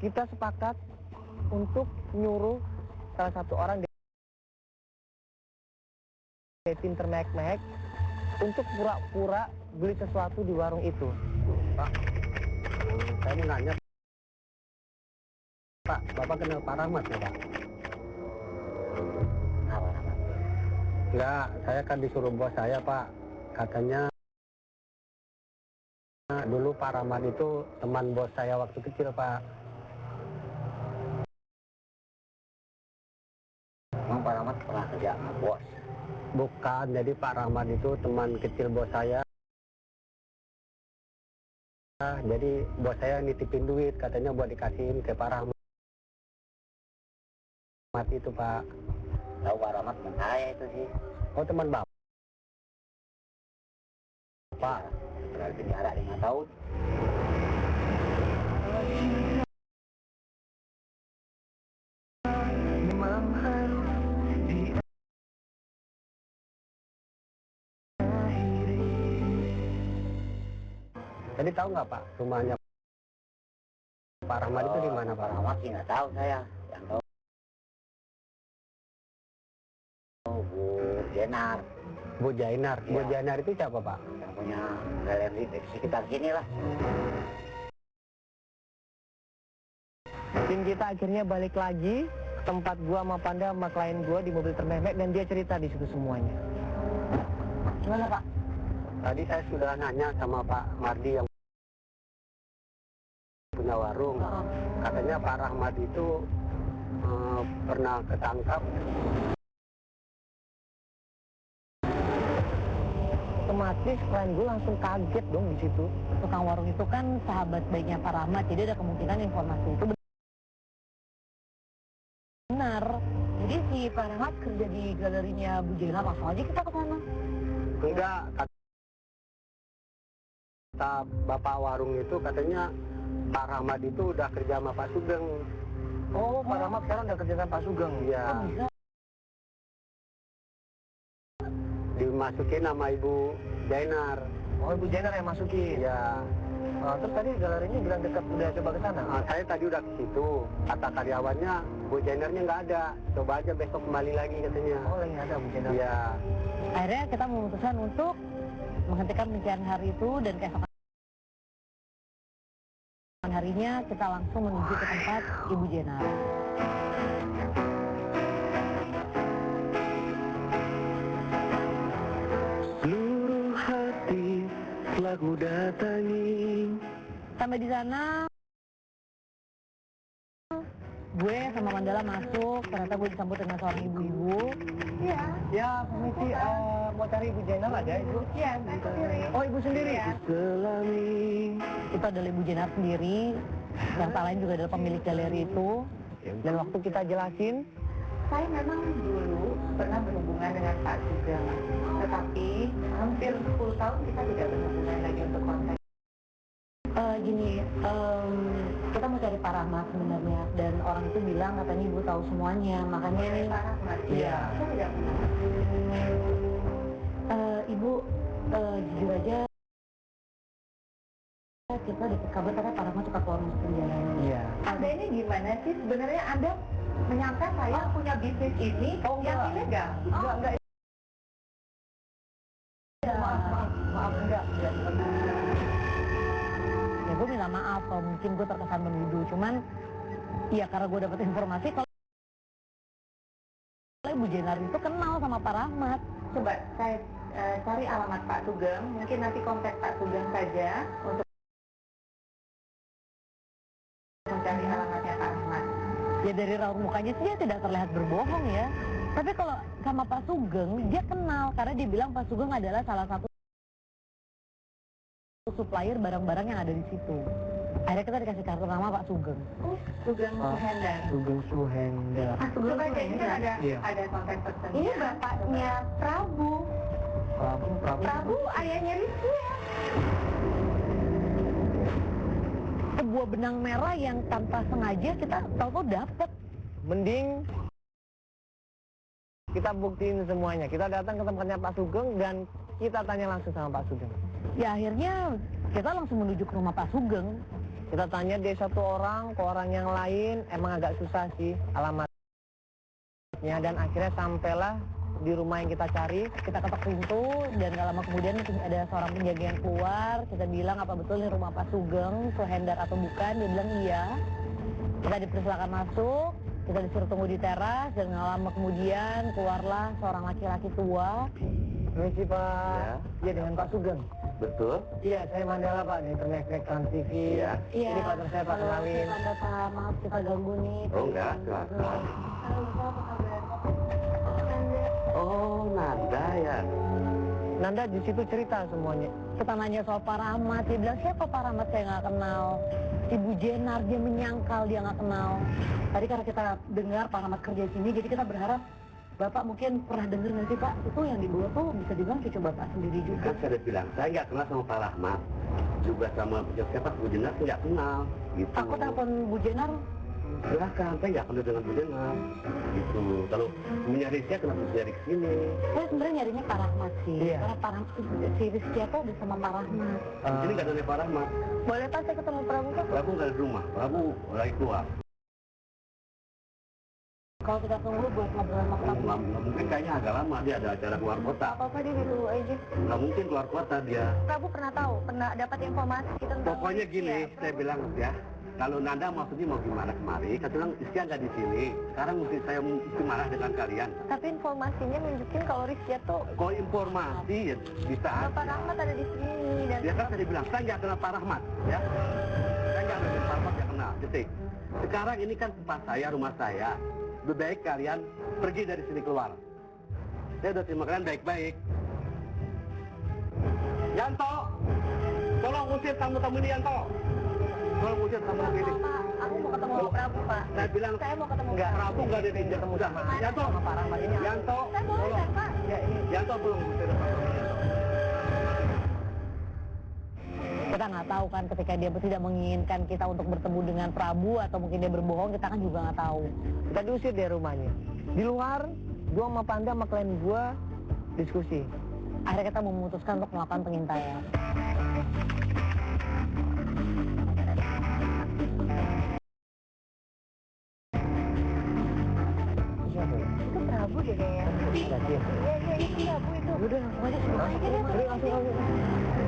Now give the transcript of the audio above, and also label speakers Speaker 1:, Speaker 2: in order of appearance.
Speaker 1: kita sepakat untuk nyuruh salah satu orang dari tim termehek-mehek untuk pura-pura beli sesuatu di warung itu.
Speaker 2: Pak, saya mau nanya, Pak, Bapak kenal Pak Rahmat ya, Pak? Enggak, saya kan disuruh bos saya, Pak. Katanya dulu Pak Rahmat itu teman bos saya waktu kecil, Pak.
Speaker 3: Emang Pak Rahmat pernah kerja sama bos?
Speaker 2: Bukan, jadi Pak Rahmat itu teman kecil bos saya. Jadi bos saya nitipin duit, katanya buat dikasihin ke Pak Rahmat itu, Pak.
Speaker 3: Tahu Pak Rahmat teman saya itu sih.
Speaker 2: Oh, teman Bapak? Pak,
Speaker 3: Pernah penjara 5 tahun.
Speaker 2: jadi tahu nggak Pak, rumahnya Pak Rahmat itu di mana, Pak?
Speaker 3: Pak Rahmat sih nggak tahu saya. Yang tahu Bu Jenar.
Speaker 2: Bu Jainar.
Speaker 3: Iya.
Speaker 2: Bu Jainar itu siapa, Pak?
Speaker 3: Yang punya galeri di sekitar sini lah.
Speaker 1: Tim kita akhirnya balik lagi ke tempat gua sama Panda sama klien gua di mobil termehek dan dia cerita di situ semuanya.
Speaker 2: Gimana, Pak? Tadi saya sudah nanya sama Pak Mardi yang punya warung. Katanya Pak Rahmat itu pernah ketangkap.
Speaker 1: Otomatis klien gue langsung kaget dong di situ.
Speaker 4: Tukang warung itu kan sahabat baiknya Pak Rahmat, jadi ada kemungkinan informasi itu benar. Jadi si Pak Rahmat kerja di galerinya Bu Jena, langsung aja kita ke sana.
Speaker 2: Enggak, kata Bapak warung itu katanya Pak Rahmat itu udah kerja sama Pak Sugeng.
Speaker 1: Oh, Pak Rahmat sekarang udah kerja sama Pak Sugeng.
Speaker 2: Iya.
Speaker 4: Oh, bisa.
Speaker 2: Dimasukin sama Ibu Jainar.
Speaker 1: Oh, Ibu Jenar yang masukin.
Speaker 2: Iya.
Speaker 1: Terus tadi galerinya bilang dekat, udah coba ke sana.
Speaker 2: Saya tadi udah ke situ. Kata karyawannya Bu Jainarnya nggak ada. Coba aja besok kembali lagi katanya.
Speaker 1: Oh, lagi ada Bu Jenar.
Speaker 2: Iya.
Speaker 4: Akhirnya kita memutuskan untuk menghentikan pencarian hari itu dan keesokan harinya kita langsung menuju ke tempat Ibu Jenar.
Speaker 2: Seluruh hati telah ku datangi.
Speaker 4: Sampai di sana, gue sama Mandala masuk, ternyata gue disambut dengan seorang ibu-ibu.
Speaker 1: Iya. Ya, permisi, mau cari Ibu Jenar ada, Ibu?
Speaker 4: Iya, saya sendiri.
Speaker 1: Oh, Ibu sendiri?
Speaker 4: Iya.
Speaker 2: Selami.
Speaker 4: Itu adalah Ibu Jenar sendiri, yang tak lain juga adalah pemilik galeri itu.
Speaker 1: Dan waktu kita jelasin,
Speaker 5: Saya memang dulu pernah berhubungan dengan Pak Sugeng, tetapi hampir 10 tahun kita tidak berhubungan lagi untuk kontak.
Speaker 4: Kita mau cari Pak Rahmat sebenarnya, dan orang itu bilang katanya Ibu tahu semuanya, makanya ini.
Speaker 5: Pak Rahmat,
Speaker 1: Iya.
Speaker 5: saya tidak pernah.
Speaker 4: Ibu, jujur aja, kita dapat kabar katanya Pak Rahmat suka keluar masuk penjara.
Speaker 1: iya.
Speaker 5: Anda ini gimana sih? Sebenarnya Anda menyangka saya punya bisnis ini yang ilegal?
Speaker 1: Enggak. Maaf, enggak.
Speaker 4: Ya gue minta maaf kalau mungkin gue terkesan menuduh, cuman ya karena gue dapat informasi kalau Ibu Jenar itu kenal sama Pak Rahmat.
Speaker 5: Coba saya cari alamat Pak Sugeng, mungkin nanti kontak Pak Sugeng saja untuk mencari alamatnya Pak Rahmat.
Speaker 4: Ya dari raut mukanya sih dia tidak terlihat berbohong ya. Tapi kalau sama Pak Sugeng, dia kenal karena dia bilang Pak Sugeng adalah salah satu supplier barang-barang yang ada di situ. Akhirnya kita dikasih kartu nama Pak Sugeng.
Speaker 5: Sugeng Suhendar.
Speaker 1: Sugeng Suhendar.
Speaker 5: Ah, Sugeng Suhendar ini kan
Speaker 1: Iya.
Speaker 5: ada kontak person. Ini bapaknya Prabu. Prabu ayahnya Rizky ya.
Speaker 4: Sebuah benang merah yang tanpa sengaja kita tahu-tahu dapet.
Speaker 1: Mending kita buktiin semuanya. Kita datang ke tempatnya Pak Sugeng dan kita tanya langsung sama Pak Sugeng.
Speaker 4: Ya akhirnya kita langsung menuju ke rumah Pak Sugeng.
Speaker 1: Kita tanya dari satu orang ke orang yang lain, emang agak susah sih alamatnya. Dan akhirnya sampailah di rumah yang kita cari.
Speaker 4: Kita ketok pintu dan gak lama kemudian ada seorang penjaga yang keluar. Kita bilang apa betul ini rumah Pak Sugeng, Suhendar atau bukan? Dia bilang iya. Kita dipersilakan masuk, kita disuruh tunggu di teras dan gak lama kemudian keluarlah seorang laki-laki tua.
Speaker 1: Permisi Pak, iya dengan Pak Sugeng.
Speaker 2: Betul.
Speaker 1: Iya, saya Mandala Pak, dari Termek Trans TV.
Speaker 2: Iya.
Speaker 4: Iya.
Speaker 1: Ini partner saya Pak, kenalin.
Speaker 4: Ada Pak, maaf kita ganggu nih.
Speaker 2: Oh enggak, silakan.
Speaker 4: Halo Bapak, apa kabar?
Speaker 2: Oh, Nanda ya.
Speaker 1: Nanda di situ cerita semuanya.
Speaker 4: Kita nanya soal Pak Rahmat, dia bilang siapa Pak Rahmat saya nggak kenal. Ibu Jenar dia menyangkal dia nggak kenal. Tadi karena kita dengar Pak Rahmat kerja di sini, jadi kita berharap Bapak mungkin pernah dengar nggak sih Pak? Itu yang dibawa tuh bisa dibilang cucu Bapak sendiri juga.
Speaker 2: Kan saya udah bilang, saya nggak kenal sama Pak Rahmat. Juga sama siapa Bu Jenar saya nggak kenal. Gitu.
Speaker 4: Aku telepon Bu Jenar,
Speaker 2: Silahkan, saya nggak kenal dengan Bu Jenar. Gitu. Kalau mencari saya kenapa mencari ke sini?
Speaker 4: saya sebenarnya nyarinya Pak Rahmat sih.
Speaker 1: Iya.
Speaker 4: Karena Pak Rahmat, si Rizky itu udah sama Pak Rahmat.
Speaker 2: Di sini nggak ada Pak Rahmat.
Speaker 4: Boleh Pak saya ketemu Prabu Pak?
Speaker 2: Prabu nggak ada di rumah. Prabu lagi keluar.
Speaker 4: Kalau kita tunggu buat ngobrol sama Prabu.
Speaker 2: Nggak mungkin, kayaknya agak lama dia ada acara keluar kota.
Speaker 5: Apa-apa dia dulu aja.
Speaker 2: Nggak mungkin keluar kota dia.
Speaker 5: Prabu pernah tahu, pernah dapat informasi tentang
Speaker 2: Pokoknya gini,
Speaker 5: Iya,
Speaker 2: saya bilang ya. Kalau Nanda maksudnya mau gimana kemari, saya bilang Rizky nggak di sini. Sekarang mesti saya mesti marah dengan kalian.
Speaker 5: Tapi informasinya nunjukin kalau Rizky tuh
Speaker 2: Kalau informasi ya bisa
Speaker 5: sama Pak
Speaker 2: aja.
Speaker 5: Rahmat ada di sini dan
Speaker 2: Dia kan tadi bilang, saya nggak kenal Pak Rahmat, ya. Saya nggak kenal Pak Rahmat, nggak kenal, detik. Sekarang ini kan tempat saya, rumah saya. Lebih baik kalian pergi dari sini keluar. Saya udah terima kalian baik-baik. Yanto, tolong usir tamu-tamu ini Yanto. Tolong usir tamu-tamu ini.
Speaker 5: Pak, aku mau ketemu sama Prabu Pak.
Speaker 2: Saya bilang,
Speaker 5: Saya mau ketemu
Speaker 1: Enggak.
Speaker 5: Prabu.
Speaker 2: Prabu nggak ada di ketemu sama Yanto.
Speaker 1: Sama Pak Rahmat ini.
Speaker 2: Yanto,
Speaker 5: Saya boleh
Speaker 2: tolong.
Speaker 5: kan Pak?
Speaker 1: Ya, ini
Speaker 2: Yanto tolong usir tamu-tamu ini.
Speaker 4: Kita nggak tahu kan ketika dia tidak menginginkan kita untuk bertemu dengan Prabu atau mungkin dia berbohong, kita kan juga nggak tahu.
Speaker 1: kita diusir dari rumahnya. Di luar, gua sama Panda sama klien gua diskusi.
Speaker 4: Akhirnya kita memutuskan untuk melakukan pengintaian.
Speaker 1: Siapa ya?
Speaker 5: Itu Prabu deh kayaknya.
Speaker 1: Enggak, dia.
Speaker 5: Iya, itu Prabu itu.
Speaker 1: Udah langsung aja sih. Udah langsung.